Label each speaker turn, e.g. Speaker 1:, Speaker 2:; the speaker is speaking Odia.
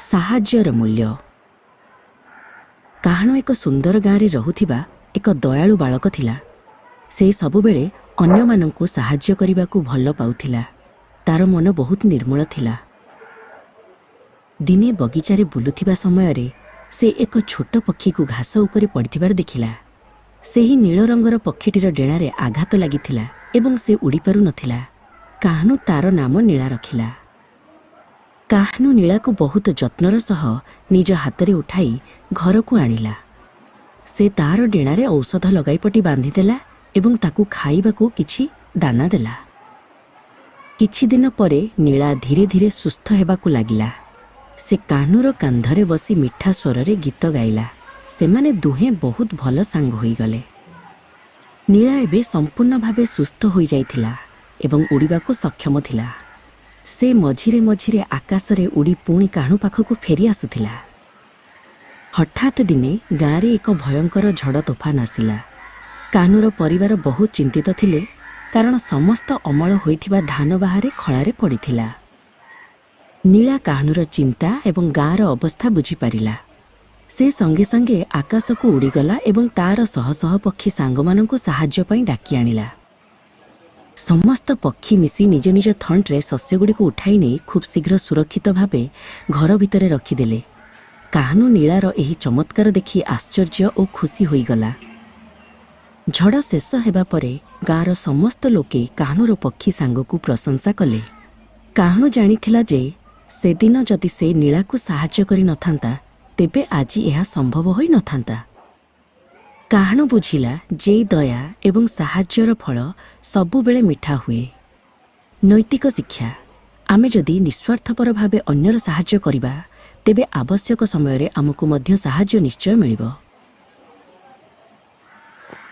Speaker 1: ସାହାଯ୍ୟର ମୂଲ୍ୟ। କାହାଣ ଏକ ସୁନ୍ଦର ଗାଁରେ ରହୁଥିବା ଏକ ଦୟାଳୁ ବାଳକ ଥିଲା। ସେ ସବୁବେଳେ ଅନ୍ୟମାନଙ୍କୁ ସାହାଯ୍ୟ କରିବାକୁ ଭଲ ପାଉଥିଲା। ତାର ମନ ବହୁତ ନିର୍ମଳ ଥିଲା। ଦିନେ ବଗିଚାରେ ବୁଲୁଥିବା ସମୟରେ ସେ ଏକ ଛୋଟ ପକ୍ଷୀକୁ ଘାସ ଉପରେ ପଡ଼ିଥିବାର ଦେଖିଲା। ସେହି ନୀଳ ରଙ୍ଗର ପକ୍ଷୀଟିର ଡେଣାରେ ଆଘାତ ଲାଗିଥିଲା ଏବଂ ସେ ଉଡ଼ିପାରୁନଥିଲା। କାହ୍ନୁ ତାର ନାମ ନୀଳା ରଖିଲା। କାହ୍ନୁ ନୀଳାକୁ ବହୁତ ଯତ୍ନର ସହ ନିଜ ହାତରେ ଉଠାଇ ଘରକୁ ଆଣିଲା। ସେ ତାର ଡେଣାରେ ଔଷଧ ଲଗାଇପଟି ବାନ୍ଧିଦେଲା ଏବଂ ତାକୁ ଖାଇବାକୁ କିଛି ଦାନା ଦେଲା। କିଛି ଦିନ ପରେ ନୀଳା ଧୀରେ ଧୀରେ ସୁସ୍ଥ ହେବାକୁ ଲାଗିଲା। ସେ କାହ୍ନୁର କାନ୍ଧରେ ବସି ମିଠା ସ୍ୱରରେ ଗୀତ ଗାଇଲା। ସେମାନେ ଦୁହେଁ ବହୁତ ଭଲ ସାଙ୍ଗ ହୋଇଗଲେ। ନୀଳା ଏବେ ସମ୍ପୂର୍ଣ୍ଣ ଭାବେ ସୁସ୍ଥ ହୋଇଯାଇଥିଲା ଏବଂ ଉଡ଼ିବାକୁ ସକ୍ଷମ ଥିଲା। ସେ ମଝିରେ ମଝିରେ ଆକାଶରେ ଉଡ଼ି ପୁଣି କାହ୍ନୁ ପାଖକୁ ଫେରି ଆସୁଥିଲା। ହଠାତ୍ ଦିନେ ଗାଁରେ ଏକ ଭୟଙ୍କର ଝଡ଼ ତୋଫାନ ଆସିଲା। କାହ୍ନୁର ପରିବାର ବହୁତ ଚିନ୍ତିତ ଥିଲେ, କାରଣ ସମସ୍ତ ଅମଳ ହୋଇଥିବା ଧାନ ବାହାରେ ଖଳାରେ ପଡ଼ିଥିଲା। ନୀଳା କାହ୍ନୁର ଚିନ୍ତା ଏବଂ ଗାଁର ଅବସ୍ଥା ବୁଝିପାରିଲା। ସେ ସଙ୍ଗେ ସଙ୍ଗେ ଆକାଶକୁ ଉଡ଼ିଗଲା ଏବଂ ତାର ଶହ ଶହ ପକ୍ଷୀ ସାଙ୍ଗମାନଙ୍କୁ ସାହାଯ୍ୟ ପାଇଁ ଡାକି ଆଣିଲା। ସମସ୍ତ ପକ୍ଷୀ ମିଶି ନିଜ ନିଜ ଥଣ୍ଟରେ ଶସ୍ୟଗୁଡ଼ିକୁ ଉଠାଇ ନେଇ ଖୁବ୍ ଶୀଘ୍ର ସୁରକ୍ଷିତ ଭାବେ ଘର ଭିତରେ ରଖିଦେଲେ। କାହ୍ନୁ ନୀଳାର ଏହି ଚମତ୍କାର ଦେଖି ଆଶ୍ଚର୍ଯ୍ୟ ଓ ଖୁସି ହୋଇଗଲା। ଝଡ଼ ଶେଷ ହେବା ପରେ ଗାଁର ସମସ୍ତ ଲୋକେ କାହ୍ନୁର ପକ୍ଷୀ ସାଙ୍ଗକୁ ପ୍ରଶଂସା କଲେ। କାହ୍ନୁ ଜାଣିଥିଲା ଯେ ସେଦିନ ଯଦି ସେ ନୀଳାକୁ ସାହାଯ୍ୟ କରିନଥାନ୍ତା, ତେବେ ଆଜି ଏହା ସମ୍ଭବ ହୋଇନଥାନ୍ତା। କାହ୍ନୁ ବୁଝିଲା ଯେ ଦୟା ଏବଂ ସାହାଯ୍ୟର ଫଳ ସବୁବେଳେ ମିଠା ହୁଏ। ନୈତିକ ଶିକ୍ଷା। ଆମେ ଯଦି ନିଃସ୍ୱାର୍ଥପର ଭାବେ ଅନ୍ୟର ସାହାଯ୍ୟ କରିବା, ତେବେ ଆବଶ୍ୟକ ସମୟରେ ଆମକୁ ମଧ୍ୟ ସାହାଯ୍ୟ ନିଶ୍ଚୟ ମିଳିବ।